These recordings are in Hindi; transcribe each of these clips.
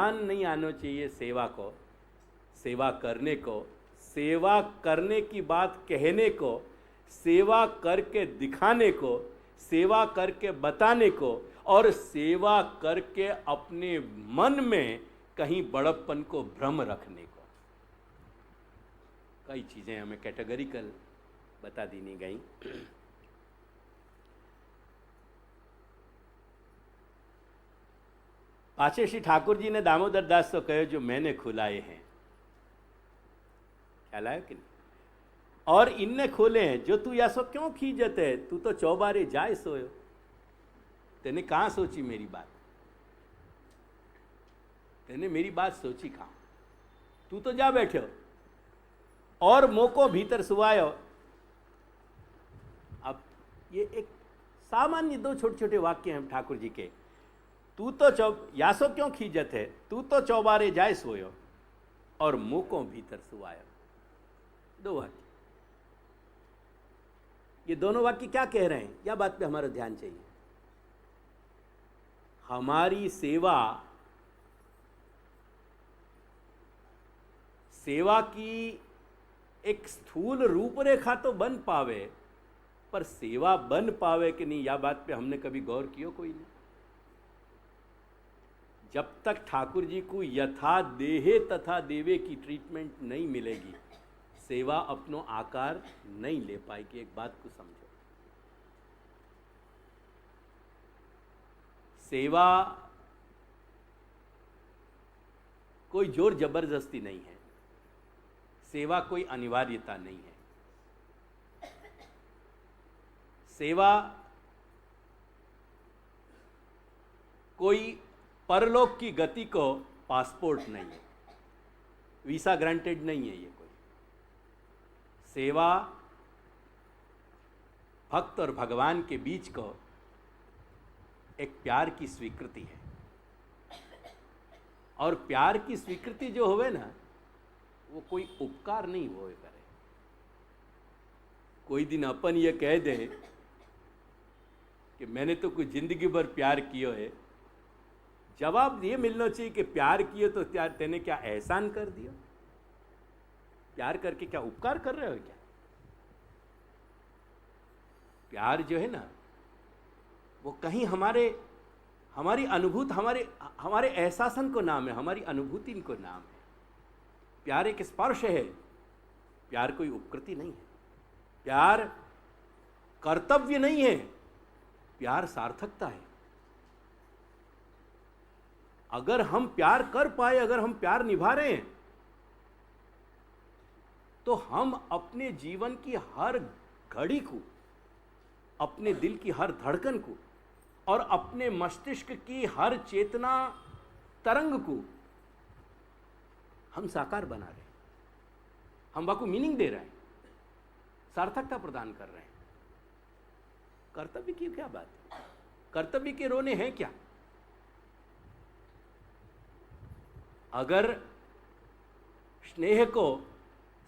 ध्यान नहीं आना चाहिए सेवा को, सेवा करने को, सेवा करने की बात कहने को, सेवा करके दिखाने को, सेवा करके बताने को, और सेवा करके अपने मन में कहीं बड़प्पन को भ्रम रखने को। कई चीज़ें हमें कैटेगरिकल बता दी नहीं गई। पाछे श्री ठाकुर जी ने दामोदर दास तो कहे जो मैंने खुलाए हैं, ख्याल आया कि नहीं? और इनने खोले हैं जो तू यासो क्यों खींचत है, तू तो चौबारे जाए सोयो। तेने कहाँ सोची मेरी बात, तेने मेरी बात सोची कहाँ? तू तो जा बैठो और मोको भीतर सुवायो। अब ये एक सामान्य दो छोटे छोटे वाक्य हैं ठाकुर जी के। तू तो यासो क्यों खींचत है, तू तो चौबारे जाए सोयो, और मोको भीतर सुवायो। दो वाक्य, ये दोनों वाक्य क्या कह रहे हैं, या बात पे हमारा ध्यान चाहिए। हमारी सेवा, सेवा की एक स्थूल रूपरेखा तो बन पावे, पर सेवा बन पावे कि नहीं, या बात पे हमने कभी गौर किया कोई नहीं। जब तक ठाकुर जी को यथा देहे तथा देवे की ट्रीटमेंट नहीं मिलेगी, सेवा अपनो आकार नहीं ले पाएगी। एक बात को समझो, सेवा कोई जोर जबरदस्ती नहीं है, सेवा कोई अनिवार्यता नहीं है। सेवा कोई परलोक की गति को पासपोर्ट नहीं है, वीसा ग्रांटेड नहीं है। ये कोई सेवा भक्त और भगवान के बीच को एक प्यार की स्वीकृति है, और प्यार की स्वीकृति जो होवे ना, वो कोई उपकार नहीं होए करे। कोई दिन अपन ये कह दे कि मैंने तो कुछ जिंदगी भर प्यार किया है, जवाब ये मिलना चाहिए कि प्यार किए तो तेने क्या एहसान कर दिया, प्यार करके क्या उपकार कर रहे हो क्या? प्यार जो है ना, वो कहीं हमारी अनुभूति, हमारे एहसासन को नाम है, हमारी अनुभूति को नाम है। प्यार एक स्पर्श है, प्यार कोई उपकृति नहीं है, प्यार कर्तव्य नहीं है, प्यार सार्थकता है। अगर हम प्यार कर पाए, अगर हम प्यार निभा रहे हैं, तो हम अपने जीवन की हर घड़ी को, अपने दिल की हर धड़कन को, और अपने मस्तिष्क की हर चेतना तरंग को हम साकार बना रहे हैं, हम वाको मीनिंग दे रहे हैं, सार्थकता प्रदान कर रहे हैं। कर्तव्य की क्या बात है? कर्तव्य के रोने हैं क्या? अगर स्नेह को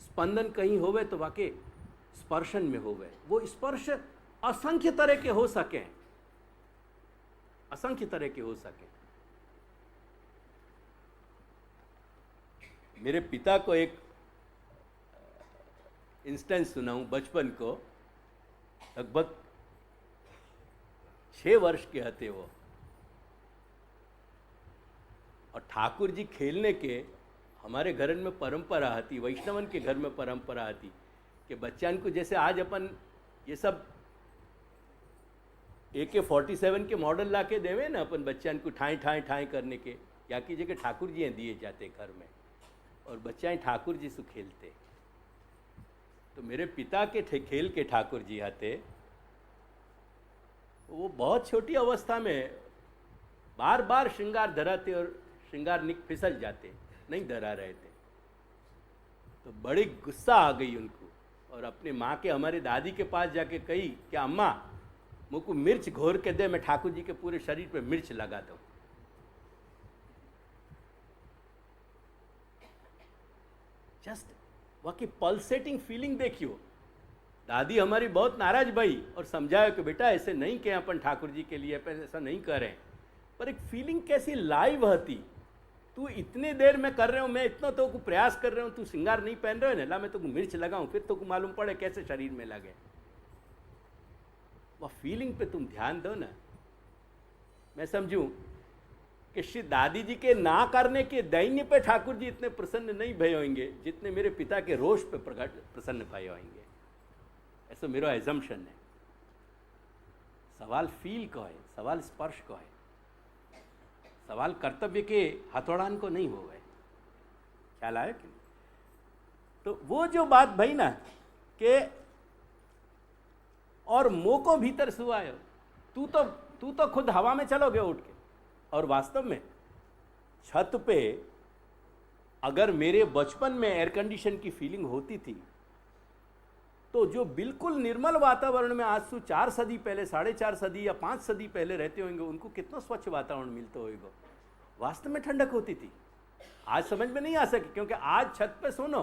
स्पंदन कहीं होवे तो वाके स्पर्शन में होवे। वो स्पर्श असंख्य तरह के हो सके, असंख्य तरह के हो सके। मेरे पिता को एक इंस्टेंस सुनाऊं बचपन को। लगभग 6 वर्ष के हते वो, और ठाकुर जी खेलने के हमारे घर में परंपरा आती, वैष्णवन के घर में परंपरा आती कि बच्चन को जैसे आज अपन ये सब AK-47 के मॉडल ला के देवे ना अपन बच्चन को ठाई ठाई ठाई करने के, या की जगह ठाकुर जी दिए जाते घर में, और बच्चा ठाकुर जी से खेलते। तो मेरे पिता के खेल के ठाकुर जी आते, वो बहुत छोटी अवस्था में बार बार श्रृंगार धराते और श्रृंगार फिसल जाते, नहीं धरा रहे थे। तो बड़ी गुस्सा आ गई उनको, और अपने माँ के, हमारे दादी के पास जाके कही कि अम्मा मुझको मिर्च घोर के दे, मैं ठाकुर जी के पूरे शरीर पे मिर्च लगा दूं। जस्ट वाकई पल्सेटिंग फीलिंग देखियो। दादी हमारी बहुत नाराज भई और समझाया कि बेटा ऐसे नहीं कहें अपन ठाकुर जी के लिए, ऐसा नहीं करें, पर एक फीलिंग कैसी लाइव होती तू इतनी देर में कर रहे हो, मैं इतना तो प्रयास कर रहा हूँ, तू श्रृंगार नहीं पहन रहे हो ना, ला मैं तो मिर्च लगाऊं, फिर तो मालूम पड़े कैसे शरीर में लगे। वह फीलिंग पे तुम ध्यान दो ना। मैं समझूं कि श्री दादी जी के ना करने के दैन्य पे ठाकुर जी इतने प्रसन्न नहीं भय होंगे जितने मेरे पिता के रोष पे प्रसन्न भय होंगे, ऐसा मेरा एजम्पशन है। सवाल फील को है, सवाल स्पर्श को है, सवाल कर्तव्य के हथौड़ान को नहीं हो गए। ख्याल आया कि? तो वो जो बात भई ना कि और मोको भीतर सुआयो, तू तो खुद हवा में चलोगे उठ के। और वास्तव में छत पे अगर मेरे बचपन में एयर कंडीशन की फीलिंग होती थी तो जो बिल्कुल निर्मल वातावरण में आज से 4 सदी पहले, 4.5 सदी या 5 सदी पहले रहते होंगे, उनको कितना स्वच्छ वातावरण मिलता होगा। वास्तव में ठंडक होती थी। आज समझ में नहीं आ सके, क्योंकि आज छत पे सोनो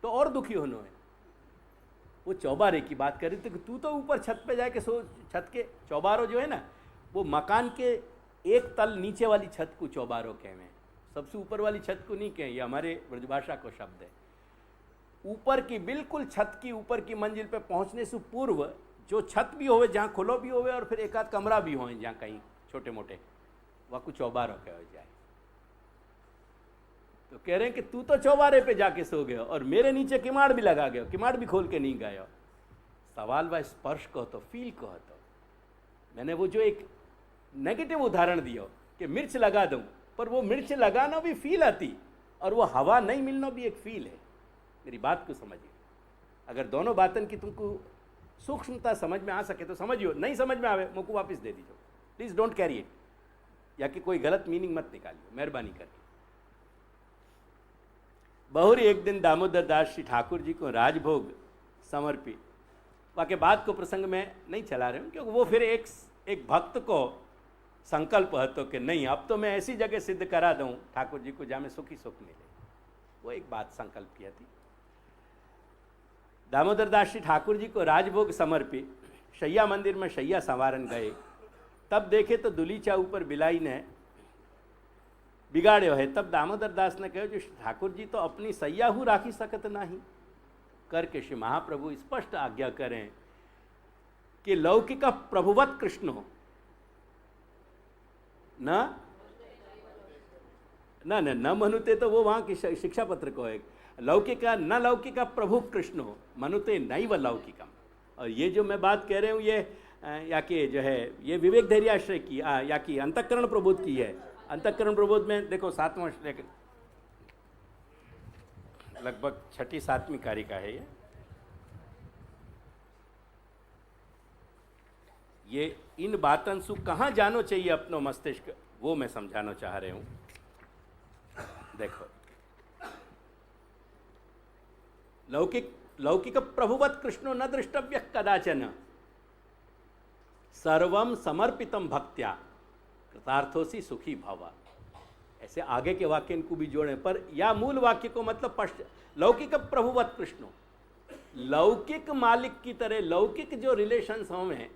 तो और दुखी होना है। वो चौबारे की बात कर रही थी कि तू तो ऊपर छत पे जाके सो। छत के चौबारो जो है ना, वो मकान के एक तल नीचे वाली छत को चौबारो कहें, सबसे ऊपर वाली छत को नहीं कहें, ये हमारे ब्रजभाषा को शब्द है। ऊपर की बिल्कुल छत की ऊपर की मंजिल पे पहुंचने से पूर्व जो छत भी होवे, जहाँ खुलो भी होवे और फिर एक आध कमरा भी हो जहाँ कहीं छोटे मोटे, वह कुछ चौबारो कहा जाए। तो कह रहे हैं कि तू तो चौबारे पे जाके सो गया और मेरे नीचे किमाड़ भी लगा गया, किमाड़ भी खोल के नहीं गया। सवाल वह स्पर्श को तो, फील को तो। मैंने वो जो एक नेगेटिव उदाहरण दिया कि मिर्च लगा दूं, पर वो मिर्च लगाना भी फील आती और वो हवा नहीं मिलना भी एक फील है। मेरी बात को समझिए। अगर दोनों बातन की तुमको सूक्ष्मता समझ में आ सके तो समझियो, नहीं समझ में आवे मुझको वापस दे दीजिए, प्लीज़ डोंट कैरी इट, या कि कोई गलत मीनिंग मत निकालिए, मेहरबानी करके। बहुरी एक दिन दामोदर दास श्री ठाकुर जी को राजभोग समर्पित, वाके बाद को प्रसंग में नहीं चला रहे हूँ, क्योंकि वो फिर एक भक्त को संकल्प है तो कि नहीं, अब तो मैं ऐसी जगह सिद्ध करा दूँ ठाकुर जी को जहाँ में सुखी सुख मिले। वो एक बात संकल्प किया थी। दामोदर दास श्री ठाकुर जी को राजभोग समर्पित शैया मंदिर में शैया संवारन गए, तब देखे तो दुलीचा ऊपर बिलाई ने बिगाड़ो है। तब दामोदर दास ने कहो जो ठाकुर जी तो अपनी सैया हूँ राखी सकत नहीं, करके श्री महाप्रभु स्पष्ट आज्ञा करें कि लौकिक प्रभुवत कृष्ण हो न न न न मनुते, तो वो वहाँ की शिक्षा पत्र को है, लौकिका न लौकिका प्रभु कृष्ण हो मनुते नैव लौकिकम। और ये जो मैं बात कह रहे हूँ ये या कि जो है ये विवेक धैर्याश्रय की या कि अंतःकरण प्रबोध की है। अंतःकरण प्रबोध में देखो 7वां श्लोक, लगभग 6ठी-7वीं कारिका है ये इन बातन सु कहाँ जानो चाहिए अपनो मस्तिष्क, वो मैं समझाना चाह रहे हूँ। देखो, लौकिक प्रभुवत कृष्णो न दृष्टव्य कदाचन, सर्वम समर्पितम भक्त्या कृतार्थोसी सुखी भवा। ऐसे आगे के वाक्य इनको भी जोड़े, पर या मूल वाक्य को मतलब लौकिक प्रभुवत कृष्णो, लौकिक मालिक की तरह, लौकिक जो रिलेशंस हमें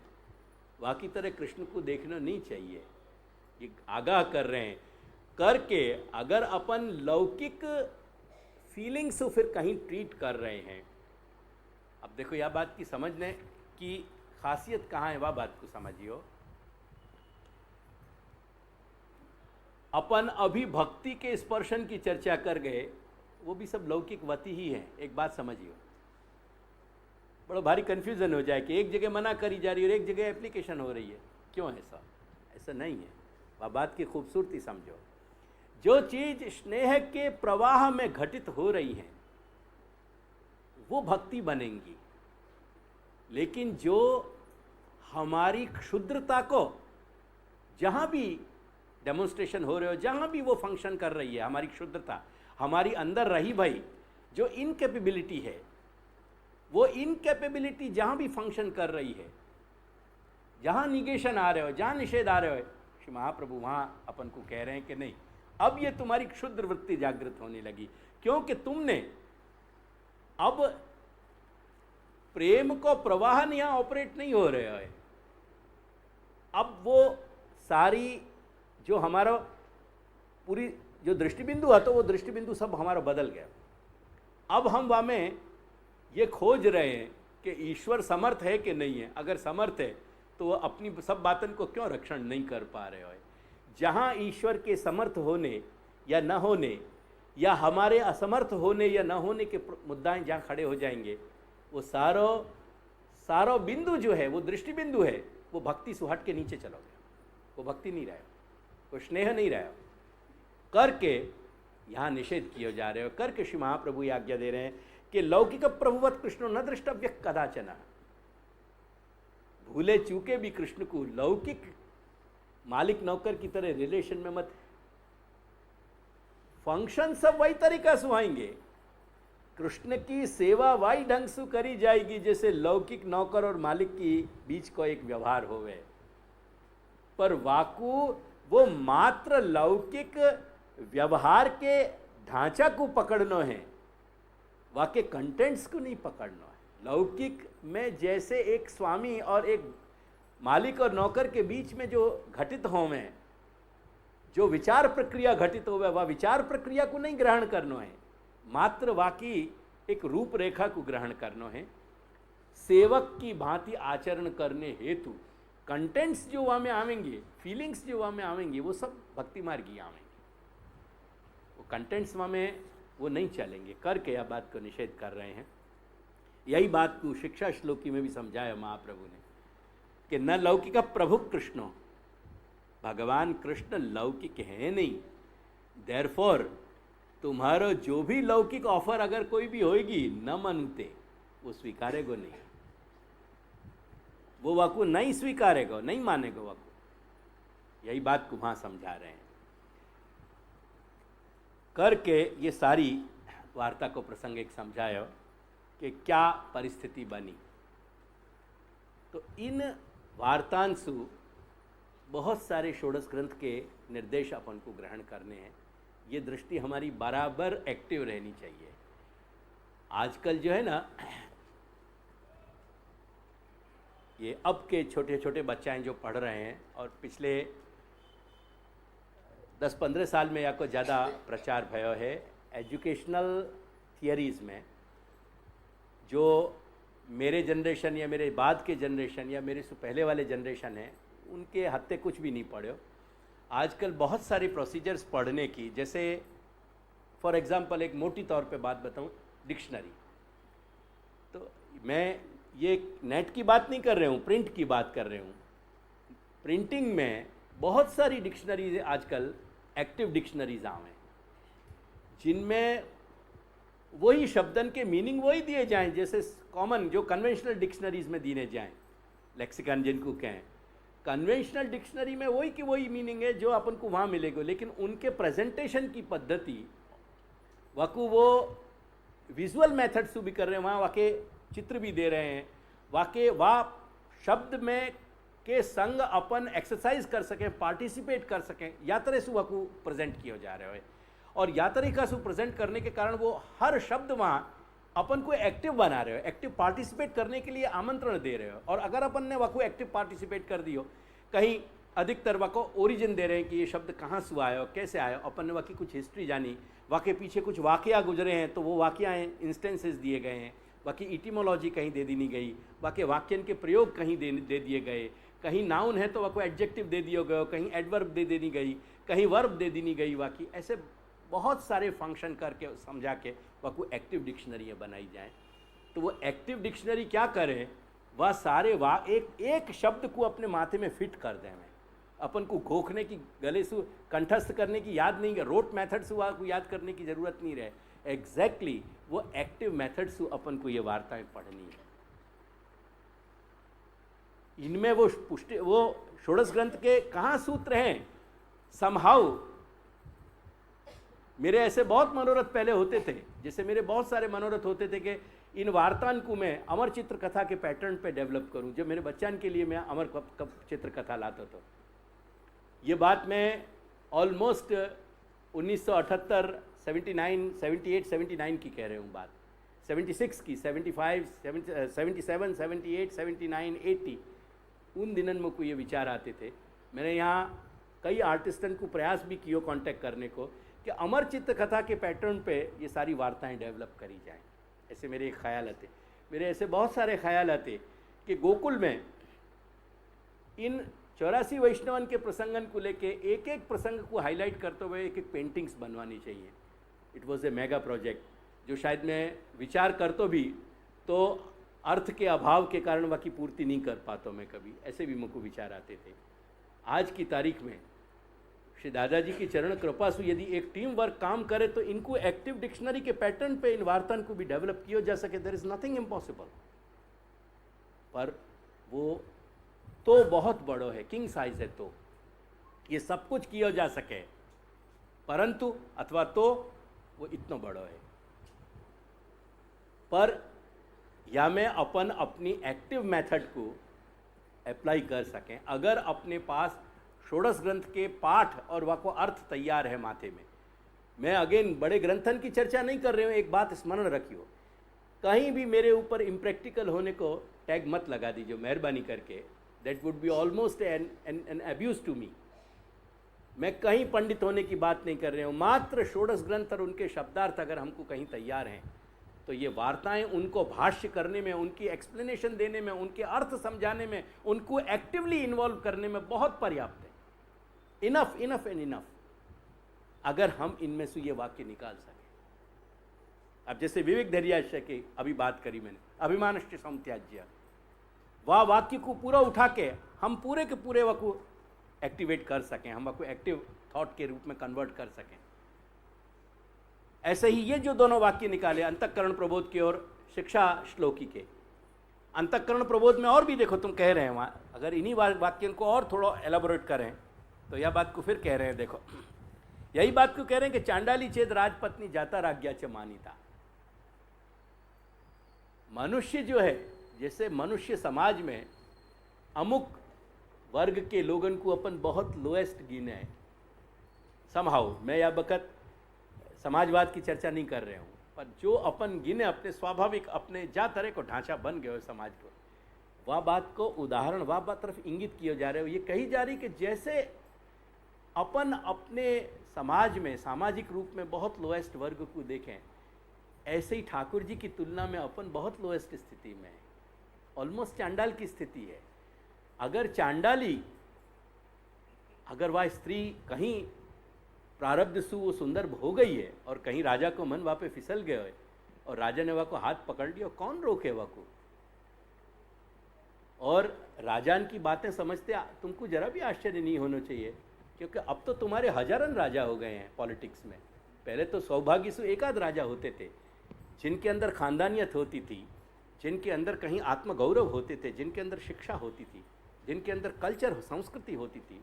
वहाँ की तरह कृष्ण को देखना नहीं चाहिए। ये आगाह कर रहे हैं, करके अगर अपन लौकिक फीलिंग्स को फिर कहीं ट्रीट कर रहे हैं। अब देखो यह बात की समझने की खासियत कहाँ है, वह बात को समझियो। अपन अभी भक्ति के स्पर्शन की चर्चा कर गए, वो भी सब लौकिकवती ही है। एक बात समझियो, बड़ा भारी कन्फ्यूज़न हो जाए कि एक जगह मना करी जा रही है और एक जगह एप्लीकेशन हो रही है, क्यों ऐसा? ऐसा नहीं है। वह बात की खूबसूरती समझो। जो चीज़ स्नेह के प्रवाह में घटित हो रही है वो भक्ति बनेंगी, लेकिन जो हमारी क्षुद्रता को जहाँ भी डेमोन्स्ट्रेशन हो रहे हो, जहाँ भी वो फंक्शन कर रही है, हमारी क्षुद्रता हमारी अंदर रही भाई, जो इनकेपेबिलिटी है, वो इनकेपेबिलिटी जहाँ भी फंक्शन कर रही है, जहाँ निगेशन आ रहे हो, जहाँ निषेध आ रहे हो, श्री महाप्रभु वहाँ अपन को कह रहे हैं कि नहीं, अब ये तुम्हारी क्षुद्र वृत्ति जागृत होने लगी, क्योंकि तुमने अब प्रेम को प्रवाह यहाँ ऑपरेट नहीं हो रहे है। अब वो सारी जो हमारा पूरी जो दृष्टिबिंदु હતો वो दृष्टिबिंदु सब हमारा बदल गया। अब हम वहाँ में ये खोज रहे हैं कि ईश्वर समर्थ है कि नहीं है। अगर समर्थ है तो वो अपनी सब बातन को क्यों रक्षण नहीं कर पा रहे हो। जहाँ ईश्वर के समर्थ होने या न होने या हमारे असमर्थ होने या न होने के मुद्दाएं जहाँ खड़े हो जाएंगे, वो सारो बिंदु जो है वो दृष्टि बिंदु है, वो भक्ति से हट के नीचे चलोगे। वो भक्ति नहीं रहे, वो स्नेह नहीं रहे। करके यहाँ निषेध किए जा रहे हो। करके श्री महाप्रभु ये आज्ञा दे रहे हैं कि लौकिक प्रभुवत कृष्ण न दृष्टव्य कदाचन। भूले चूके भी कृष्ण को लौकिक मालिक नौकर की तरह रिलेशन में मत। फंक्शन सब वही तरीका से होंगे, कृष्ण की सेवा वही ढंग से करी जाएगी जैसे लौकिक नौकर और मालिक की बीच को एक व्यवहार होवे। पर वाकु वो मात्र लौकिक व्यवहार के ढांचा को पकड़ना है, वाके कंटेंट्स को नहीं पकड़ना है। लौकिक में जैसे एक स्वामी और एक मालिक और नौकर के बीच में जो घटित होवे, जो विचार प्रक्रिया घटित होवे, वह विचार प्रक्रिया को नहीं ग्रहण करना है, मात्र वाकी एक रूपरेखा को ग्रहण करना है। सेवक की भांति आचरण करने हेतु कंटेंट्स जो वहाँ में आवेंगे, फीलिंग्स जो वहाँ में आवेंगे, वो सब भक्ति मार्गी आवेंगे। वो कंटेंट्स वहाँ में वो नहीं चलेंगे। करके यह बात को निषेध कर रहे हैं। यही बात को शिक्षा श्लोकी में भी समझाया महाप्रभु ने कि न लौकिक प्रभु कृष्णो, भगवान कृष्ण लौकिक है नहीं। देयरफॉर तुम्हारा जो भी लौकिक ऑफर अगर कोई भी होगी न मनते, वो स्वीकारेगो नहीं, वो वाकु नहीं स्वीकारेगा, नहीं मानेगा वाकु। यही बात को वहाँ समझा रहे हैं। करके ये सारी वार्ता को प्रसंग एक समझाया कि क्या परिस्थिति बनी। तो इन वार्तांशु बहुत सारे षोडश ग्रंथ के निर्देश अपन को ग्रहण करने हैं। ये दृष्टि हमारी बराबर एक्टिव रहनी चाहिए। आजकल जो है ना, ये अब के छोटे छोटे बच्चे जो पढ़ रहे हैं और पिछले 10-15 साल में या को ज़्यादा प्रचार भयो है एजुकेशनल थियरीज़ में, जो मेरे जनरेशन या मेरे बाद के जनरेशन या मेरे से पहले वाले जनरेशन हैं, उनके हत्ते कुछ भी नहीं पढ़े हो। आजकल बहुत सारी प्रोसीजर्स पढ़ने की, जैसे फॉर एग्ज़ाम्पल एक मोटी तौर पे बात बताऊं, डिक्शनरी। तो मैं ये नेट की बात नहीं कर रहा हूँ, प्रिंट की बात कर रहा हूँ। प्रिंटिंग में बहुत सारी डिक्शनरीज आजकल एक्टिव डिक्शनरीज आए हैं, जिनमें वही शब्दन के मीनिंग वही दिए जाएं जैसे कॉमन जो कन्वेंशनल डिक्शनरीज में दिए जाएं। लेक्सिकन जिनको कहें, कन्वेंशनल डिक्शनरी में वही की वही मीनिंग है जो अपन को वहाँ मिलेगा, लेकिन उनके प्रेजेंटेशन की पद्धति वाकू वो विजुअल मेथड से भी कर रहे हैं, वहाँ वाके चित्र भी दे रहे हैं, वाके वाह शब्द में के संग अपन एक्सरसाइज कर सकें, पार्टिसिपेट कर सकें, या तरह से वाकू प्रेजेंट किया जा रहा है। और या तरीका से प्रेजेंट करने के कारण वो हर शब्द वहाँ अपन को एक्टिव बना रहे हो, एक्टिव पार्टिसिपेट करने के लिए आमंत्रण दे रहे हो। और अगर अपन ने वाकू एक्टिव पार्टिसिपेट कर दियो, कहीं अधिकतर वाको ओरिजिन दे रहे हैं कि ये शब्द कहाँ से आयो, कैसे आयो, अपन ने वाकई कुछ हिस्ट्री जानी, वाकई पीछे कुछ वाकया गुजरे हैं तो वो वाकया इंस्टेंसेस दिए गए हैं, बाकी इटिमोलॉजी कहीं दे दी नहीं गई, बाकी वाक्यन के प्रयोग कहीं दे दिए गए, कहीं नाउन है तो वाको एडजेक्टिव दे दिया गया, कहीं एडवर्ब दे देनी गई, कहीं वर्ब दे देनी गई। बाकी ऐसे बहुत सारे फंक्शन करके समझा के वाको एक्टिव डिक्शनरी बनाई जाए। तो वो एक्टिव डिक्शनरी क्या करें, वह सारे एक शब्द को अपने माथे में फिट कर दें। अपन को घोखने की, गले से कंठस्थ करने की याद नहीं है, रोट मेथड से वह याद करने की ज़रूरत नहीं रहे। एग्जैक्टली वो एक्टिव मेथड से अपन को ये वार्ताएं पढ़नी है। इनमें वो षोडश ग्रंथ के कहाँ सूत्र हैं। समहाउ मेरे ऐसे बहुत मनोरथ पहले होते थे, जैसे मेरे बहुत सारे मनोरथ होते थे कि इन वार्तान को मैं अमर चित्र कथा के पैटर्न पे डेवलप करूं। जो मेरे बच्चन के लिए मैं अमर चित्र कथा लाता था, ये बात मैं ऑलमोस्ट 1978, 79, 78, 79 की कह रहा हूँ बात, 76 की, 75, 77, 78, 79, 80 उन दिनों में को ये विचार आते थे। मैंने यहाँ कई आर्टिस्टन को प्रयास भी किया कांटेक्ट करने को कि अमर चित्त कथा के पैटर्न पे ये सारी वार्ताएं डेवलप करी जाएं। ऐसे मेरे एक ख्याल आते, मेरे ऐसे बहुत सारे ख्याल आते कि गोकुल में इन 84 वैष्णवन के प्रसंगन को लेके एक एक प्रसंग को हाईलाइट करते हुए एक एक पेंटिंग्स बनवानी चाहिए। It was a mega project जो शायद मैं विचार करतो भी तो अर्थ के अभाव के कारण वह की पूर्ति नहीं कर पाता मैं कभी, ऐसे भी मुझको विचार आते थे। आज की तारीख में श्री दादाजी की चरण कृपा से यदि एक टीम वर्क काम करे तो इनको एक्टिव डिक्शनरी के पैटर्न पे इन वार्तान को भी डेवलप किया जा सके। देयर इज नथिंग इम्पॉसिबल, पर वो तो बहुत बड़ो है, किंग साइज है, तो ये सब कुछ किया जा सके, परंतु अथवा तो वो इतना बड़ो है। पर या मैं अपन अपनी एक्टिव मेथड को अप्लाई कर सकें, अगर अपने पास षोडश ग्रंथ के पाठ और वह को अर्थ तैयार है माथे में। मैं अगेन बड़े ग्रंथन की चर्चा नहीं कर रही हूँ, एक बात स्मरण रखियो, कहीं भी मेरे ऊपर इम्प्रैक्टिकल होने को टैग मत लगा दीजिए मेहरबानी करके। That would be almost an abuse to me. मैं कहीं पंडित होने की बात नहीं कर रही हूँ, मात्र षोडश ग्रंथ और उनके शब्दार्थ अगर हमको कहीं तैयार हैं तो ये वार्ताएं उनको भाष्य करने में, उनकी एक्सप्लेनेशन देने में, उनके अर्थ समझाने में, उनको एक्टिवली इन्वॉल्व करने में बहुत पर्याप्त है। इनफ इनफ एंड इनफ, अगर हम इनमें से ये वाक्य निकाल सकें। अब जैसे विवेक धैर्याशय की अभी बात करी मैंने, अभिमानश्च समत्याज्य, वह वाक्य को पूरा उठा के हम पूरे के पूरे वह को एक्टिवेट कर सकें, हम वह को एक्टिव थॉट के रूप में कन्वर्ट कर सकें। ऐसे ही ये जो दोनों वाक्य निकाले अंतःकरण प्रबोध के और शिक्षा श्लोकी के, अंतःकरण प्रबोध में और भी देखो तुम कह रहे हैं वहाँ, अगर इन्हीं वाक्यों को और थोड़ा एलाबोरेट करें तो यह बात को फिर कह रहे हैं। देखो यही बात को कह रहे हैं कि चांडाली चेत राजपत्नी जाता राज्ञा च मानिता। मनुष्य जो है, जैसे मनुष्य समाज में अमुक वर्ग के लोगों को अपन बहुत लोएस्ट गिने है समहाउ, मैं यह बखत समाजवाद की चर्चा नहीं कर रहे हूँ, पर जो अपन गिने अपने स्वाभाविक अपने जा तरह को ढांचा बन गए हो समाज को, वह बात को उदाहरण वह बात तरफ इंगित किए जा रहे हो। ये कही जा रही कि जैसे अपन अपने समाज में सामाजिक रूप में बहुत लोएस्ट वर्ग को देखें, ऐसे ही ठाकुर जी की तुलना में अपन बहुत लोएस्ट स्थिति में है, ऑलमोस्ट चांडाल की स्थिति है। अगर चांडाली, अगर वह स्त्री कहीं प्रारब्ध सु वो सुंदर हो गई है और कहीं राजा को मन वहाँ पे फिसल गया है और राजा ने वह को हाथ पकड़ लिया, कौन रोके वह को? और राजान की बातें समझते तुमको जरा भी आश्चर्य नहीं होना चाहिए, क्योंकि अब तो तुम्हारे हजारन राजा हो गए हैं पॉलिटिक्स में। पहले तो सौभाग्य से एक आध राजा होते थे जिनके अंदर खानदानियत होती थी, जिनके अंदर कहीं आत्मगौरव होते थे, जिनके अंदर शिक्षा होती थी, जिनके अंदर कल्चर संस्कृति होती थी।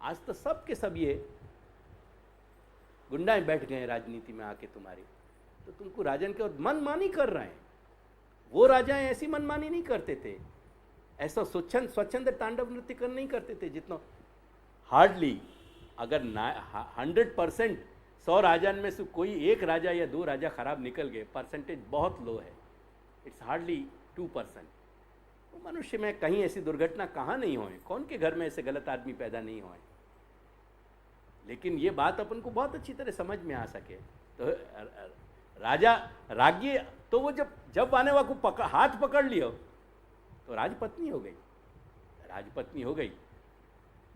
आज तो सब के सब ये गुंडाएं बैठ गए हैं राजनीति में आके तुम्हारी, तो तुमको राजन के और मनमानी कर रहे हैं। वो राजाएं ऐसी मनमानी नहीं करते थे, ऐसा स्वच्छंद तांडव नृत्य कर नहीं करते थे जितना हार्डली, अगर 100% 100 राजान में से कोई एक राजा या 2 राजा खराब निकल गए, परसेंटेज बहुत लो है, इट्स हार्डली 2%। तो मनुष्य में कहीं ऐसी दुर्घटना कहाँ नहीं होए, कौन के घर में ऐसे गलत आदमी पैदा नहीं होए। लेकिन ये बात अपन को बहुत अच्छी तरह समझ में आ सके तो राजा राज्ञी, तो वो जब वाने वा को हाथ पकड़ लियो तो राजपत्नी हो गई, राजपत्नी हो गई।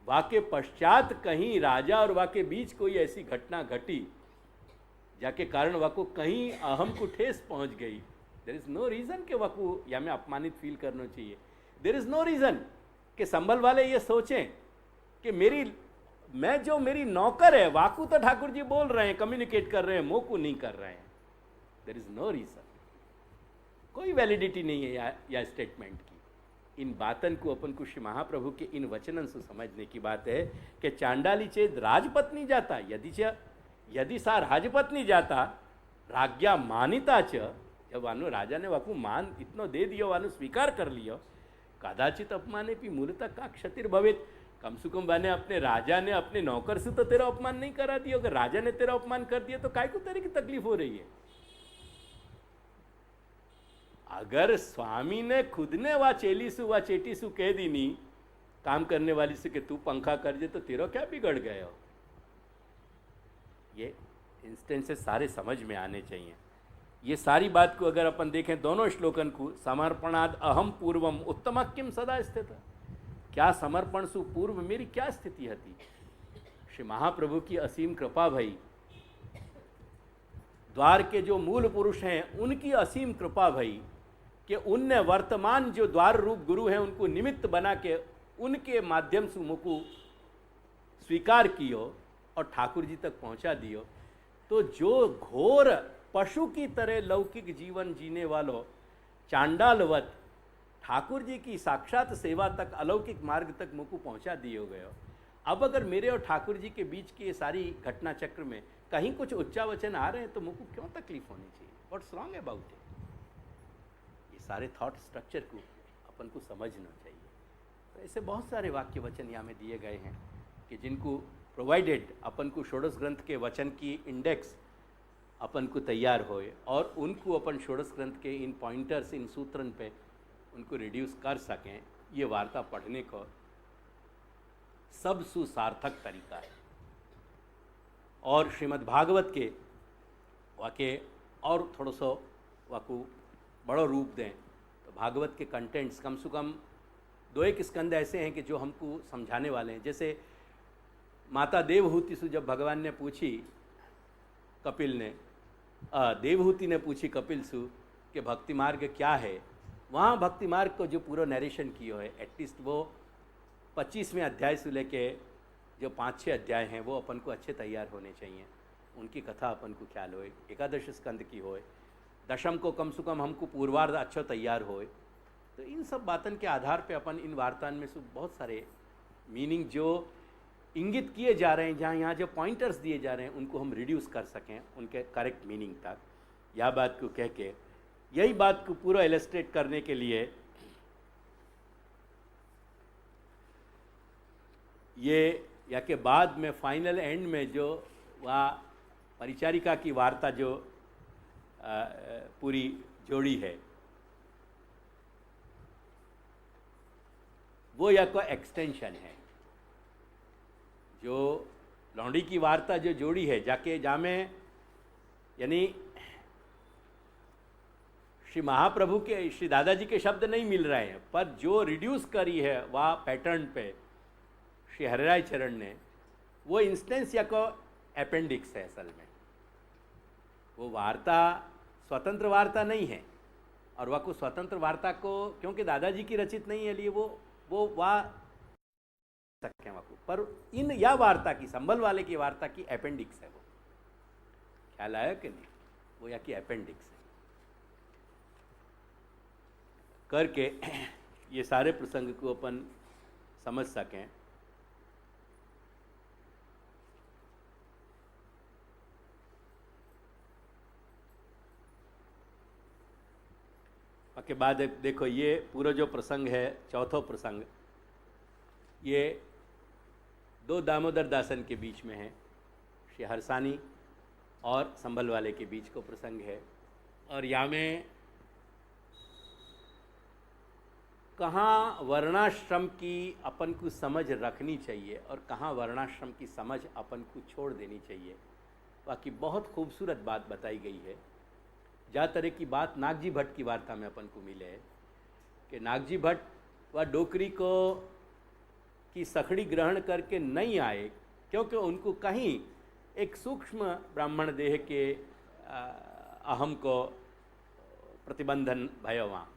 वाके पश्चात कहीं राजा और वाके बीच कोई ऐसी घटना घटी जाके कारण वाको कहीं अहम को ठेस पहुंच गई, देर इज नो रीजन के वाको या में अपमानित फील करना चाहिए। देर इज नो रीजन कि संभल वाले ये सोचें कि मेरी नौकर है वाकू तो ठाकुर जी बोल रहे हैं, कम्युनिकेट कर रहे हैं, मोकू नहीं कर रहे हैं। देर इज नो रीजन, कोई वैलिडिटी नहीं है या स्टेटमेंट की। इन बातन को अपन को श्री महाप्रभु के इन वचनन से समझने की बात है कि चांडाली चेद राजपत्नी जाता, यदि सा राजपत्नी जाता राज्ञा मानिता च, जब वानु राजा ने वाकू मान इतनो दे दियो, वानु स्वीकार कर लियो, कदाचित अपमाने भी मूलतः का क्षतिर भवित। कम से कम वाने अपने राजा ने अपने नौकर से तो तेरा अपमान नहीं करा दिया, अगर राजा ने तेरा अपमान कर दिया तो काय को तेरे की तकलीफ हो रही है। अगर स्वामी ने खुद ने वा चेलीसु वा चेटीसु कह दी नहीं काम करने वाली से कि तू पंखा कर दे, तो तेरा क्या बिगड़ गया हो? ये इंस्टेंसेस सारे समझ में आने चाहिए। ये सारी बात को अगर अपन देखें दोनों श्लोकन को, समर्पणाद अहम पूर्वम उत्तम किम सदा स्थित, क्या समर्पण सु पूर्व मेरी क्या स्थिति हती। श्री महाप्रभु की असीम कृपा भई, द्वार के जो मूल पुरुष हैं उनकी असीम कृपा भई कि उनने वर्तमान जो द्वार रूप गुरु हैं उनको निमित्त बना के उनके माध्यम से मुझको स्वीकार कियो और ठाकुर जी तक पहुंचा दियो। तो जो घोर पशु की तरह लौकिक जीवन जीने वालों चांडालवत ठाकुर जी की साक्षात सेवा तक, अलौकिक मार्ग तक मुझको पहुंचा दियो गयो। अब अगर मेरे और ठाकुर जी के बीच की ये सारी घटना चक्र में कहीं कुछ उच्चावचन आ रहे हैं तो मुझको क्यों तकलीफ होनी चाहिए? What's wrong about it? ये सारे थॉट स्ट्रक्चर को अपन को समझना चाहिए। तो ऐसे बहुत सारे वाक्य वचन यहाँ में दिए गए हैं कि जिनको प्रोवाइडेड अपन को षोडश ग्रंथ के वचन की इंडेक्स अपन को तैयार होए और उनको अपन षोडश ग्रंथ के इन पॉइंटर्स, इन सूत्रन पे उनको रिड्यूस कर सकें, ये वार्ता पढ़ने को सब सुसार्थक तरीका है। और श्रीमद् भागवत के वाक्य और थोड़ा सा वाकू बड़ो रूप दें तो भागवत के कंटेंट्स कम से कम 2-1 स्कंद ऐसे हैं कि जो हमको समझाने वाले हैं। जैसे माता देवहूति से जब भगवान ने पूछी, कपिल ने देवहूति ने पूछी कपिल से कि भक्ति मार्ग क्या है, वहाँ भक्ति मार्ग को जो पूरा नरेशन किया है, एटलीस्ट वो 25वें अध्याय से लेके जो 5-6 अध्याय हैं वो अपन को अच्छे तैयार होने चाहिए, उनकी कथा अपन को ख्याल होए। एकादश स्कंद की होए, दशम को कम से कम हमको पूर्वार्ध अच्छा तैयार होए। तो इन सब बातन के आधार पे अपन इन वार्तान में से बहुत सारे मीनिंग जो इंगित किए जा रहे हैं, जहाँ यहाँ जो पॉइंटर्स दिए जा रहे हैं, उनको हम रिड्यूस कर सकें उनके करेक्ट मीनिंग तक। यह बात को कह के यही बात को पूरा इलस्ट्रेट करने के लिए ये या के बाद में फाइनल एंड में जो वह परिचारिका की वार्ता जो पूरी जोड़ी है वो या को एक्सटेंशन है। जो लौंडी की वार्ता जो जोड़ी है जाके जामे यानी श्री महाप्रभु के, श्री दादाजी के शब्द नहीं मिल रहे हैं, पर जो रिड्यूस करी है वह पैटर्न पे श्री हरिराय चरण ने, वो इंस्टेंस या को अपेंडिक्स है। असल में वो वार्ता स्वतंत्र वार्ता नहीं है और वह को स्वतंत्र वार्ता को क्योंकि दादाजी की रचित नहीं है लिए वो वाह सकते हैं वाकू, पर इन या वार्ता की, संभल वाले की वार्ता की अपेंडिक्स है। वो ख्याल आया कि नहीं? वो या की अपेंडिक्स है करके ये सारे प्रसंग को अपन समझ सकें। के बाद देखो ये पूरा जो प्रसंग है, चौथा प्रसंग, ये 2 दामोदर दासन के बीच में है, श्री हरसानी और संभल वाले के बीच को प्रसंग है। और यहाँ में कहाँ वर्णाश्रम की अपन को समझ रखनी चाहिए और कहाँ वर्णाश्रम की समझ अपन को छोड़ देनी चाहिए, बाकी बहुत खूबसूरत बात बताई गई है। जा तरह की बात नागजी भट्ट की वार्ता में अपन को मिले है कि नागजी भट्ट वह डोकरी को की सखड़ी ग्रहण करके नहीं आए क्योंकि उनको कहीं एक सूक्ष्म ब्राह्मण देह के अहम को प्रतिबंधन भय। वहाँ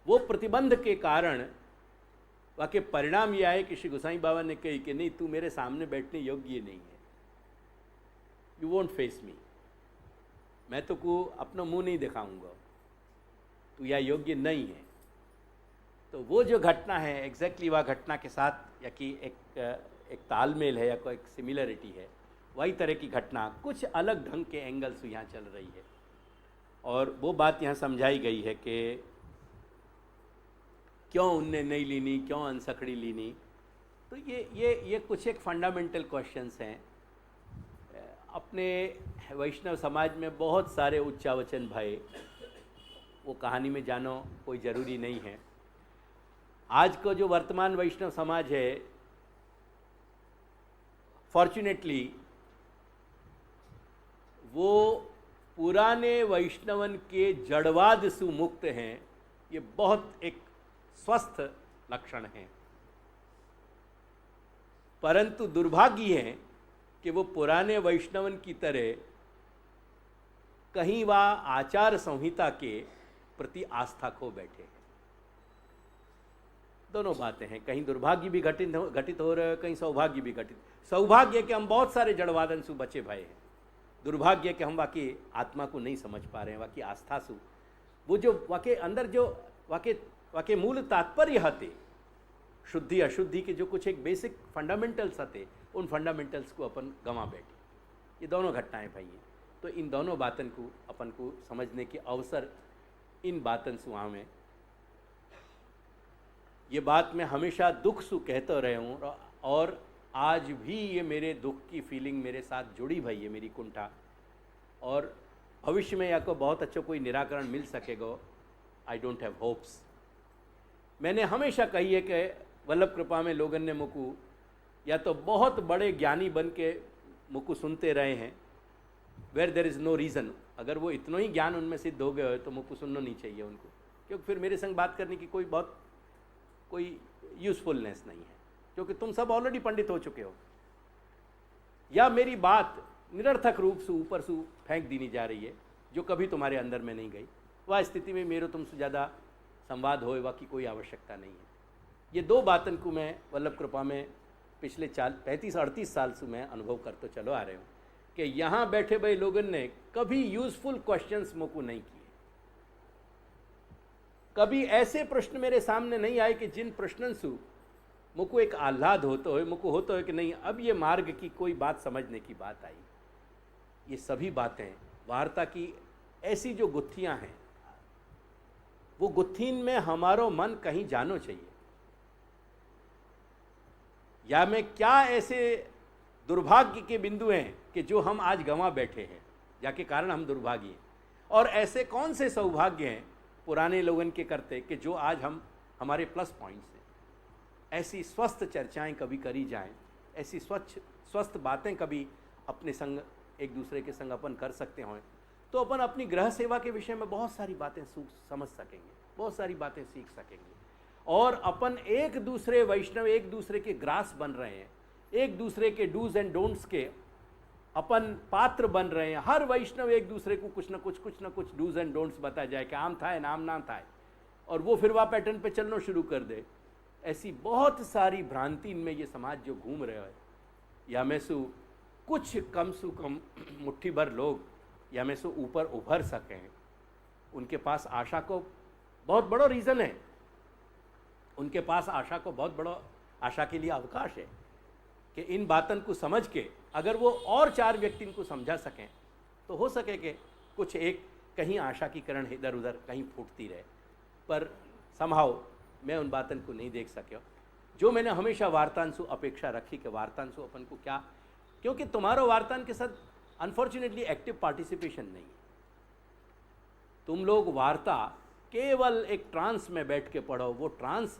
वो प्रतिबंध के कारण वह के परिणाम यह आए कि श्री गोसाई बाबा ने कही कि नहीं, तू मेरे सामने बैठने योग्य नहीं है, यू वोंट फेस मी, मैं तो को अपना मुंह नहीं दिखाऊंगा, तू यह योग्य नहीं है। तो वो जो घटना है एग्जैक्टली वह घटना के साथ या कि एक तालमेल है या कोई एक सिमिलरिटी है, वही तरह की घटना कुछ अलग ढंग के एंगल से यहाँ चल रही है। और वो बात यहाँ समझाई गई है कि क्यों उनने नहीं लीनी, क्यों अनसखड़ी लीनी। तो ये कुछ एक फंडामेंटल क्वेश्चंस हैं। अपने वैष्णव समाज में बहुत सारे उच्चावचन भय, वो कहानी में जानो कोई ज़रूरी नहीं है। आज का जो वर्तमान वैष्णव समाज है, फॉर्चुनेटली वो पुराने वैष्णवन के जड़वाद से मुक्त हैं, ये बहुत एक स्वस्थ लक्षण है। परंतु दुर्भाग्य है कि वो पुराने वैष्णवन की तरह कहीं वह आचार संहिता के प्रति आस्था खो बैठे हैं। दोनों बातें हैं, कहीं दुर्भाग्य भी घटित हो रहे हैं, कहीं सौभाग्य भी घटित। सौभाग्य कि हम बहुत सारे जड़वादन से बचे भय हैं, दुर्भाग्य कि हम वाकई आत्मा को नहीं समझ पा रहे हैं, वाकई आस्था से वो जो वाकई अंदर जो वाकई मूल तात्पर्य हते, शुद्धि अशुद्धि के जो कुछ एक बेसिक फंडामेंटल्स हते, उन फंडामेंटल्स को अपन गंवा बैठे। ये दोनों घटनाएं भाई हैं। तो इन दोनों बातन को अपन को समझने के अवसर इन बातन से वहाँ में, ये बात मैं हमेशा दुख से कहता रहे हूँ और आज भी ये मेरे दुख की फीलिंग मेरे साथ जुड़ी भई है, मेरी कुंठा, और भविष्य में या को बहुत अच्छा कोई निराकरण मिल सकेगा। I don't have hopes. मैंने हमेशा कही है कि वल्लभ कृपा में लोगन ने मुझको या तो बहुत बड़े ज्ञानी बन के मुझको सुनते रहे हैं, where there is no reason. अगर वो इतना ही ज्ञान उनमें सिद्ध हो गया हो तो मुझको सुनना नहीं चाहिए उनको, क्योंकि फिर मेरे संग बात करने की कोई यूज़फुलनेस नहीं है, क्योंकि तुम सब ऑलरेडी पंडित हो चुके हो, या मेरी बात निरर्थक रूप से ऊपर से फेंक दी जा रही है जो कभी तुम्हारे अंदर में नहीं गई। वह स्थिति में मेरे तुमसे ज़्यादा संवाद होएगा की कोई आवश्यकता नहीं है। ये दो बातन को मैं वल्लभ कृपा में पिछले 35-38 साल से मैं अनुभव करते चलो आ रहे हूँ कि यहाँ बैठे भाई लोगन ने कभी यूजफुल क्वेश्चंस मुझको नहीं किए। कभी ऐसे प्रश्न मेरे सामने नहीं आए कि जिन प्रश्नों से मुझको एक आह्लाद मुझको होता है कि नहीं अब ये मार्ग की कोई बात समझने की बात आई। ये सभी बातें वार्ता की ऐसी जो गुत्थियाँ हैं, वो गुत्थीन में हमारो मन कहीं जानो चाहिए, या में क्या ऐसे दुर्भाग्य के बिंदु हैं कि जो हम आज गंवा बैठे हैं, जाके कारण हम दुर्भाग्य हैं, और ऐसे कौन से सौभाग्य हैं पुराने लोगन के करते कि जो आज हम हमारे प्लस पॉइंट्स हैं। ऐसी स्वस्थ चर्चाएं कभी करी जाएं, ऐसी स्वस्थ बातें कभी अपने संग एक दूसरे के संग अपन कर सकते हों, तो अपन अपनी ग्रह सेवा के विषय में बहुत सारी बातें समझ सकेंगे, बहुत सारी बातें सीख सकेंगे। और अपन एक दूसरे वैष्णव एक दूसरे के ग्रास बन रहे हैं, एक दूसरे के डूज एंड डोंट्स के अपन पात्र बन रहे हैं। हर वैष्णव एक दूसरे को कुछ न कुछ डूज एंड डोंट्स बता जाए कि आम था नाम ना था, और वो फिर वह पैटर्न पे चलना शुरू कर दे। ऐसी बहुत सारी भ्रांति इनमें ये समाज जो घूम रहे है, या में से कुछ कम से कम मुट्ठी भर लोग या में से ऊपर उभर सकें, उनके पास आशा को बहुत बड़ा रीज़न है, उनके पास आशा को बहुत बड़ा आशा के लिए अवकाश है कि इन बातन को समझ के अगर वो और 4 व्यक्ति को समझा सकें तो हो सके कि कुछ एक कहीं आशा की किरण इधर उधर कहीं फूटती रहे। पर समहाउ मैं उन बातन को नहीं देख सके, जो मैंने हमेशा वार्तांशु अपेक्षा रखी कि वार्तांशु अपन को क्या, क्योंकि तुम्हारा वार्तान के साथ अनफॉर्चुनेटली एक्टिव पार्टिसिपेशन नहीं है। तुम लोग वार्ता केवल एक ट्रांस में बैठ के पढ़ो, वो ट्रांस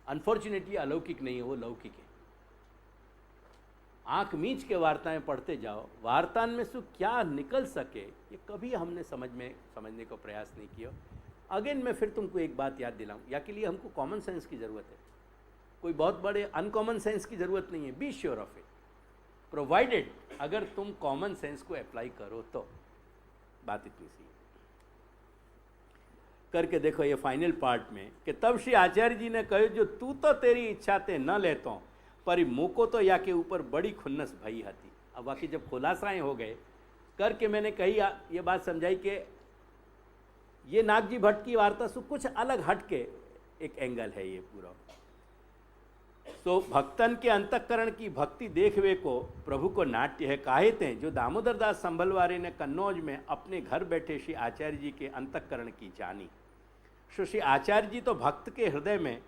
अनफॉर्चुनेटली अलौकिक नहीं है, वो लौकिक है। आंख मींच के वार्ताएं पढ़ते जाओ, वार्तान में से क्या निकल सके ये कभी हमने समझने को प्रयास नहीं किया। अगेन मैं फिर तुमको एक बात याद दिलाऊं, या के लिए हमको कॉमन सेंस की ज़रूरत है, कोई बहुत बड़े अनकॉमन सेंस की ज़रूरत नहीं है। Be sure of it, provided अगर तुम कॉमन सेंस को अप्लाई करो तो। बात इतनी सी करके देखो ये फाइनल पार्ट में कि तब श्री आचार्य जी ने कहो जो तू तो तेरी इच्छा ते न लेतो पर मुको तो या के ऊपर बड़ी खुन्नस भई हती। अब बाकी जब खुलासाएँ हो गए करके मैंने कही ये बात समझाई कि ये नागजी भट्ट की वार्ता से कुछ अलग हट के एक एंगल है ये पूरा। तो भक्तन के अंतःकरण की भक्ति देखवे को प्रभु को नाट्य है काहेते जो दामोदर दास संभलवारे ने कन्नौज में अपने घर बैठे श्री आचार्य जी के अंतःकरण की जानी। श्री आचार्य जी तो भक्त के हृदय में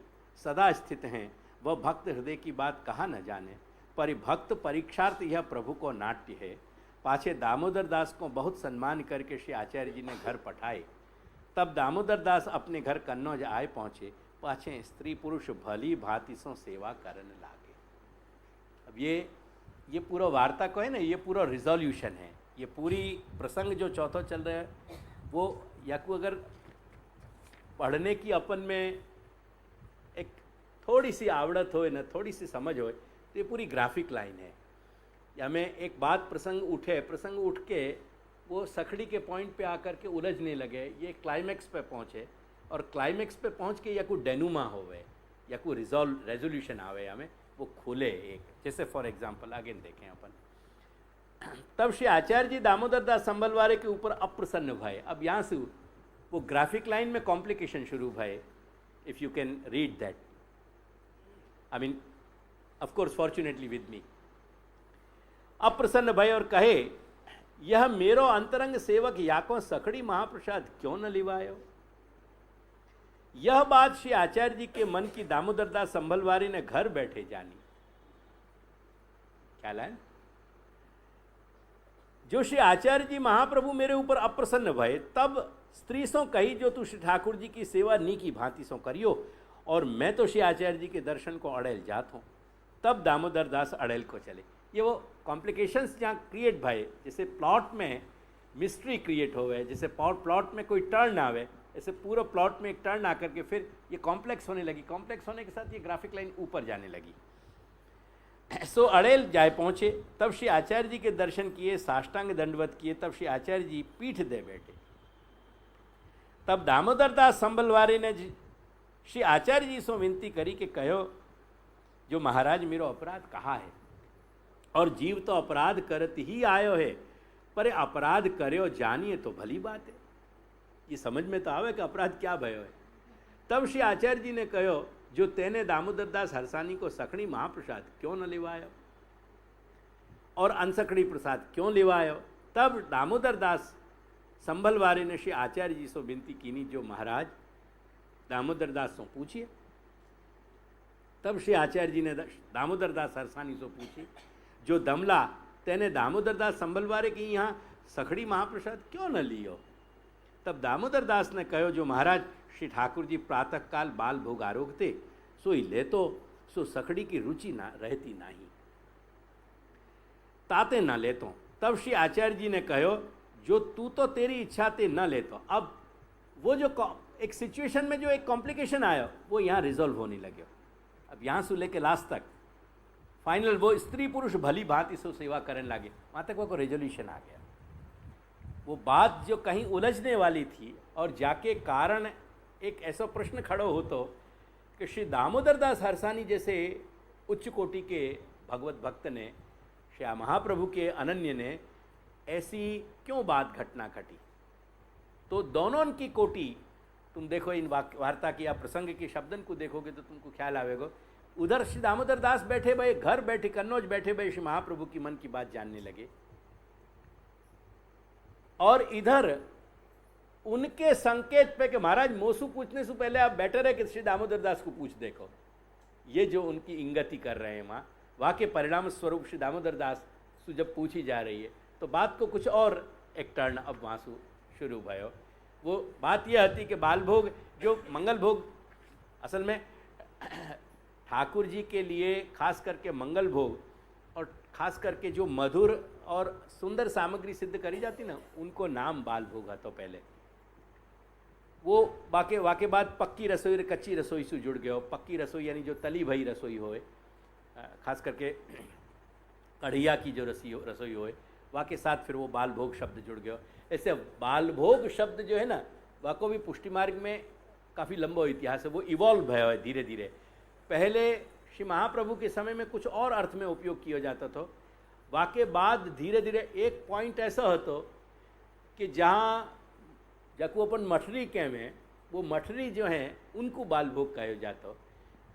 सदा स्थित हैं, वह भक्त हृदय की बात कहाँ न जाने। पर भक्त परीक्षार्थ यह प्रभु को नाट्य है। पाछे दामोदर दास को बहुत सम्मान करके श्री आचार्य जी ने घर पठाए। तब दामोदर दास अपने घर कन्नौज आए पहुँचे। पाछे स्त्री पुरुष भली भांति सो सेवा करने लागे। अब ये पूरा वार्ता को है ना, ये पूरा रिजोल्यूशन है ये पूरी प्रसंग जो चौथो चल रहा है वो याकू अगर पढ़ने की अपन में एक थोड़ी सी आवड़त हो ना, थोड़ी सी समझ हो, तो ये पूरी ग्राफिक लाइन है। या में एक बात प्रसंग उठ के वो सखड़ी के पॉइंट पे आकर के उलझने लगे, ये क्लाइमैक्स पे पहुँचे और क्लाइमैक्स पे पहुँच के या कोई डेनुमा होवे या कोई रेजोल्यूशन आवे, हमें वो खुले एक, जैसे फॉर एग्जांपल अगेन देखें अपन। तब श्री आचार्य जी दामोदर दास संभलवारे के ऊपर अप्रसन्न भये। अब यहाँ से वो ग्राफिक लाइन में कॉम्प्लिकेशन शुरू भये, if you can read that, I mean of course fortunately with me. अप्रसन्न भय और कहे, यह मेरो अंतरंग सेवक याको सखड़ी महाप्रसाद क्यों न लिवायो। यह बात श्री आचार्य जी के मन की दामोदर दास संभलवारी ने घर बैठे जानी। ख्याल है? जो श्री आचार्य जी महाप्रभु मेरे ऊपर अप्रसन्न भये, तब स्त्री सो कही, जो तू श्री ठाकुर जी की सेवा नी की भांति सो करियो, और मैं तो श्री आचार्य जी के दर्शन को अड़ेल जात हूँ। तब दामोदर दास अड़ेल को चले। ये वो कॉम्प्लिकेशंस जहाँ क्रिएट भये, जैसे प्लॉट में मिस्ट्री क्रिएट हो गए, जैसे प्लॉट में कोई टर्न आवे, ऐसे पूरा प्लॉट में एक टर्न आकर के फिर ये कॉम्प्लेक्स होने लगी। कॉम्प्लेक्स होने के साथ ये ग्राफिक लाइन ऊपर जाने लगी। सो अड़ेल जाए पहुँचे। तब श्री आचार्य जी के दर्शन किए, साष्टांग दंडवत किए। तब श्री आचार्य जी पीठ दे बैठे। तब दामोदर दास संभलवारी ने श्री आचार्य जी से विनती करी कि कहो, जो महाराज मेरो अपराध कहा है, और जीव तो अपराध करत ही आयो है, पर अपराध कर्यो जानिए तो भली बात है। ये समझ में तो आवे कि अपराध क्या भयो है। तब श्री आचार्य जी ने कहो, जो तेने दामोदर दास हरसानी को सखड़ी महाप्रसाद क्यों न लिवायो और अनसखड़ी प्रसाद क्यों लिवायो। तब दामोदर दास संभलवारी ने श्री आचार्य जी से विनती कीनी, जो महाराज दामोदर दास से पूछिए। तब श्री आचार्य जी ने दामोदर दास हरसानी से पूछी, जो दमला तेने दामोदर दास संभलवारे की यहाँ सखड़ी महाप्रसाद क्यों न लियो। तब दामोदर दास ने कहो, जो महाराज श्री ठाकुर जी प्रातः काल बाल भोग आरोगते, सोई ले तो सो सखड़ी की रुचि ना रहती नहीं, ताते न लेतो। तब श्री आचार्य जी ने कहो, जो तू तो तेरी इच्छा ते न लेतो। अब वो जो एक सिचुएशन में जो एक कॉम्प्लिकेशन आया वो यहाँ रिजॉल्व होने लगे। अब यहाँ से लेके लास्ट तक फाइनल वो स्त्री पुरुष भली भांति सो सेवा करने लगे, वहाँ तक वो रेजोल्यूशन आ गया। वो बात जो कहीं उलझने वाली थी और जाके कारण एक ऐसा प्रश्न खड़ा हो तो कि श्री दामोदर दास हरसानी जैसे उच्च कोटि के भगवत भक्त ने, श्री महाप्रभु के अनन्य ने ऐसी क्यों बात घटना घटी। तो दोनों की कोटि तुम देखो, इन वार्ता की या प्रसंग की शब्दन को देखोगे तो तुमको ख्याल आवेगा। उधर श्री दामोदर दास बैठे भाई, घर बैठे कन्नौज बैठे भाई श्री महाप्रभु की मन की बात जानने लगे, और इधर उनके संकेत पे कि महाराज मोसू पूछने से पहले आप बेटर है कि श्री दामोदर दास को पूछ देखो। ये जो उनकी इंगति कर रहे हैं वहाँ के परिणाम स्वरूप श्री दामोदर दास से जब पूछी जा रही है तो बात को कुछ और एक टर्न अब वहाँ से शुरू भयो। वो बात यह थी कि बाल भोग जो मंगल भोग असल में ठाकुर जी के लिए खास करके मंगल भोग और खास करके जो मधुर और सुंदर सामग्री सिद्ध करी जाती ना, उनको नाम बाल भोग है। तो पहले वो वाके बाद पक्की रसोई कच्ची रसोई से जुड़ गए। पक्की रसोई यानी जो तली भई रसोई होए, खास करके कढ़िया की जो रसोई होए, वहाँ के साथ फिर वो बाल भोग शब्द जुड़ गया। ऐसे बाल भोग शब्द जो है ना, वह को भी पुष्टि मार्ग में काफ़ी लंबा इतिहास है, वो इवॉल्व भयो है धीरे धीरे। पहले श्री महाप्रभु के समय में कुछ और अर्थ में उपयोग किया जाता था, वाके बाद धीरे धीरे एक पॉइंट ऐसा होता कि जहाँ जको अपन मठरी के में, वो मठरी जो हैं उनको बाल भोग कहा जाता।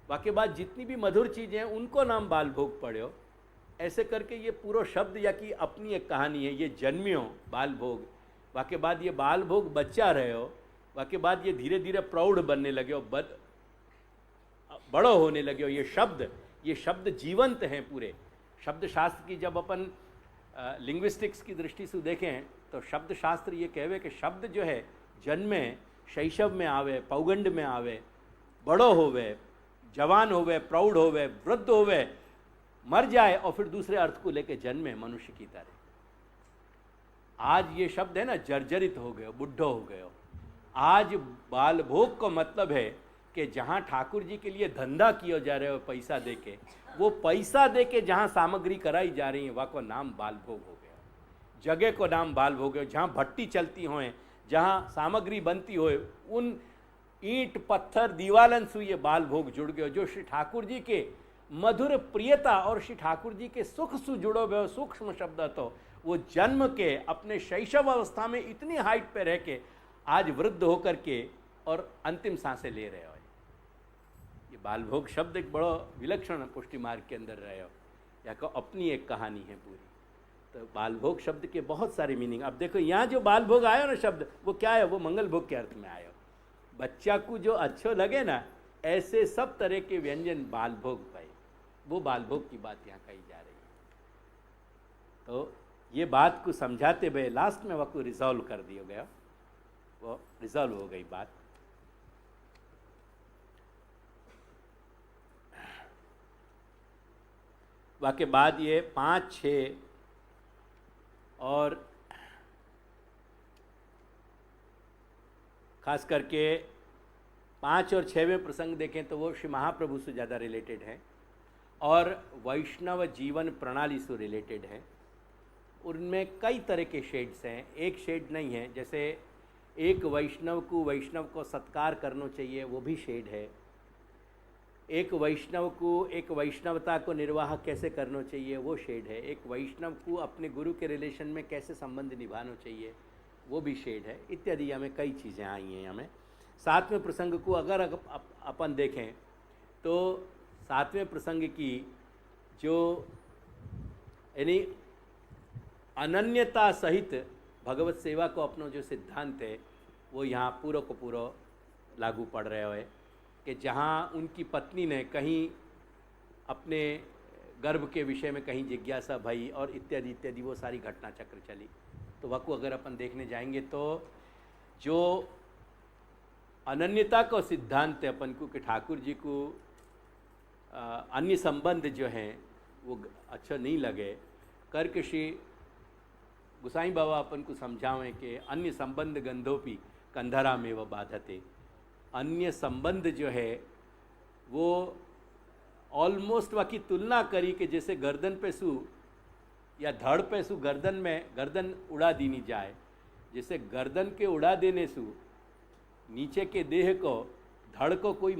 वाके बाद जितनी भी मधुर चीज़ें हैं उनको नाम बाल भोग पड़े। ऐसे करके ये पूरा शब्द या कि अपनी एक कहानी है। ये जन्मियो बाल भोग, वाके बाद ये बाल भोग बच्चा रहे हो, वाके बाद ये धीरे धीरे प्रौढ़ बनने लगे हो, बड़ो होने लगे हो। ये शब्द जीवंत हैं पूरे। शब्द शास्त्र की जब अपन लिंग्विस्टिक्स की दृष्टि से देखें तो शब्द शास्त्र ये कहवे कि शब्द जो है जन्मे, शैशव में आवे, पौगंड में आवे, बड़ो होवे, जवान होवे, प्रौढ़ होवे, वृद्ध होवे, मर जाए और फिर दूसरे अर्थ को लेके जन्मे मनुष्य की तरह। आज ये शब्द है ना, जर्जरित हो गए, बुढ़ो हो गए। आज बाल भोग का मतलब है कि जहाँ ठाकुर जी के लिए धंधा किया जा रहा है पैसा दे के, वो पैसा दे के जहाँ सामग्री कराई जा रही है वहाँ को नाम बाल भोग हो गया, जगह को नाम बाल भोग हो। जहाँ भट्टी चलती हो, जहाँ सामग्री बनती हो, उन ईंट पत्थर दीवालन से ये बाल भोग जुड़ गए, जो श्री ठाकुर जी के मधुर प्रियता और श्री ठाकुर जी के सुख से जुड़ो गए सूक्ष्म शब्द। तो वो जन्म के अपने शैशव अवस्था में इतनी हाइट पे रह के आज वृद्ध होकर के और अंतिम सांसें ले रहे हो। ये बाल भोग शब्द एक बड़ा विलक्षण पुष्टि मार्ग के अंदर रहे हो, या को अपनी एक कहानी है पूरी। तो बाल भोग शब्द के बहुत सारे मीनिंग। अब देखो यहाँ जो बाल भोग आया ना शब्द, वो क्या है? वो मंगल भोग के अर्थ में आया। बच्चा को जो अच्छो लगे ना, ऐसे सब तरह के व्यंजन बाल भोग पाए, वो बाल भोग की बात यहाँ कही जा रही है। तो ये बात को समझाते हुए लास्ट में वह रिजॉल्व कर दिया गया, वो रिजॉल्व हो गई बात। वाके बाद ये 5, 6 और खास करके 5 और 6वें प्रसंग देखें तो वो श्री महाप्रभु से ज़्यादा रिलेटेड है और वैष्णव जीवन प्रणाली से रिलेटेड है। उनमें कई तरह के शेड्स हैं, एक शेड नहीं है। जैसे एक वैष्णव को सत्कार करना चाहिए, वो भी शेड है। एक वैष्णव को एक वैष्णवता को निर्वाह कैसे करना चाहिए, वो शेड है। एक वैष्णव को अपने गुरु के रिलेशन में कैसे संबंध निभाना चाहिए, वो भी शेड है। इत्यादि हमें कई चीज़ें आई हैं। हमें 7वें प्रसंग को अगर अपन देखें तो 7वें प्रसंग की जो यानी अनन्यता सहित भगवत सेवा को अपना जो सिद्धांत है, वो यहाँ पूरा को पूरा लागू पड़ रहा है कि जहाँ उनकी पत्नी ने कहीं अपने गर्भ के विषय में कहीं जिज्ञासा भई और इत्यादि इत्यादि वो सारी घटना चक्र चली। तो वह को अगर अपन देखने जाएंगे तो जो अनन्यता का सिद्धांत है अपन को कि ठाकुर जी को अन्य संबंध जो हैं वो अच्छा नहीं लगे करके श्री गुसाई बाबा अपन को समझावें कि अन्य संबंध गंधोपी कंधरा में वह बाधते। अन्य संबंध जो है वो ऑलमोस्ट वाकी तुलना करी कि जैसे गर्दन पे सु या धड़ पे सु गर्दन उड़ा देनी जाए, जैसे गर्दन के उड़ा देने सु नीचे के देह को धड़ को कोई